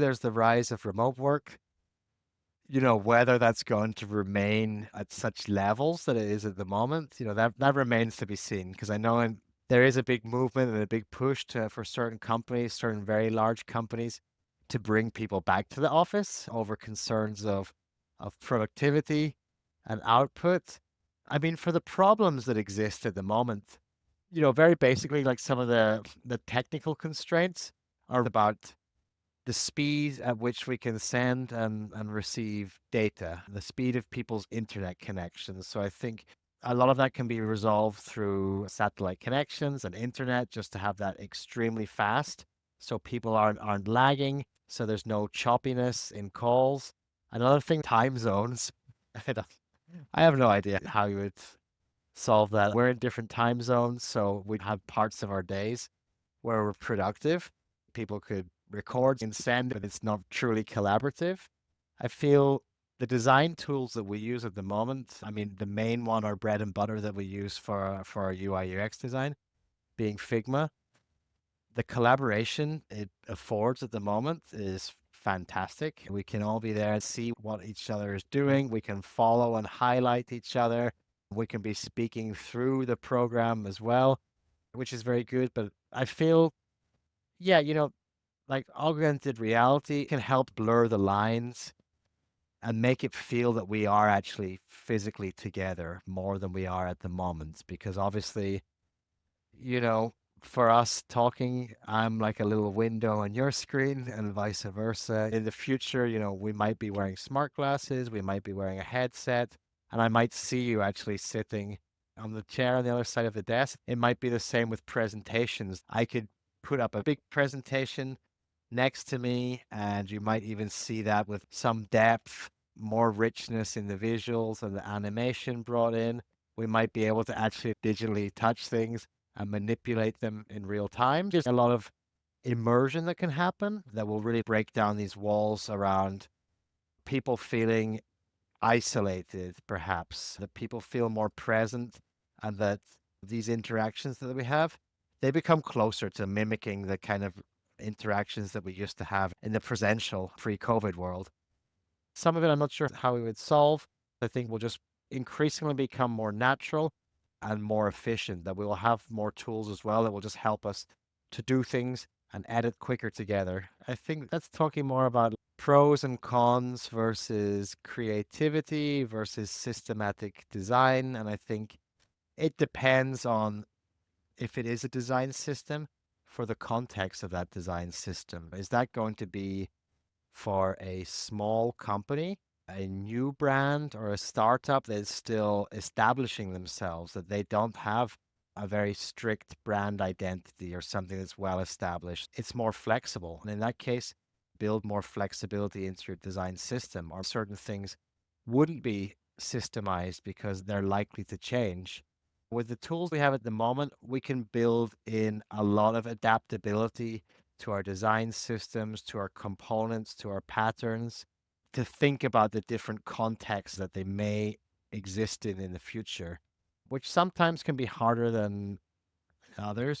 There's the rise of remote work. Whether that's going to remain at such levels that it is at the moment, that remains to be seen. Because I know there is a big movement and a big push for certain companies, certain very large companies, to bring people back to the office over concerns of productivity and output. I mean, for the problems that exist at the moment, very basically, like some of the technical constraints are about the speed at which we can send and receive data, the speed of people's internet connections. So I think a lot of that can be resolved through satellite connections and internet just to have that extremely fast so people aren't lagging, so there's no choppiness in calls. Another thing, time zones. I don't, I have no idea how you would solve that. We're in different time zones, so we have parts of our days where we're productive. People could record and send, but it's not truly collaborative. I feel the design tools that we use at the moment, I mean, the main one, our bread and butter that we use for our UI UX design, being Figma, the collaboration it affords at the moment is fantastic. We can all be there and see what each other is doing. We can follow and highlight each other. We can be speaking through the program as well, which is very good. But I feel, yeah, like augmented reality can help blur the lines and make it feel that we are actually physically together more than we are at the moment. Because obviously, you know, for us talking, I'm like a little window on your screen and vice versa. In the future, we might be wearing smart glasses, we might be wearing a headset, and I might see you actually sitting on the chair on the other side of the desk. It might be the same with presentations. I could put up a big presentation next to me, and you might even see that with some depth, more richness in the visuals and the animation brought in. We might be able to actually digitally touch things and manipulate them in real time. There's a lot of immersion that can happen that will really break down these walls around people feeling isolated, perhaps, that people feel more present, and that these interactions that we have, they become closer to mimicking the kind of interactions that we used to have in the presential pre-COVID world. Some of it I'm not sure how we would solve. I think will just increasingly become more natural and more efficient, that we will have more tools as well that will just help us to do things and edit quicker together. I think that's talking more about pros and cons versus creativity versus systematic design. And I think it depends on if it is a design system for the context of that design system. Is that going to be for a small company, a new brand, or a startup that is still establishing themselves, that they don't have a very strict brand identity or something that's well established? It's more flexible. And in that case, build more flexibility into your design system, or certain things wouldn't be systemized because they're likely to change. With the tools we have at the moment, we can build in a lot of adaptability to our design systems, to our components, to our patterns, to think about the different contexts that they may exist in the future, which sometimes can be harder than others.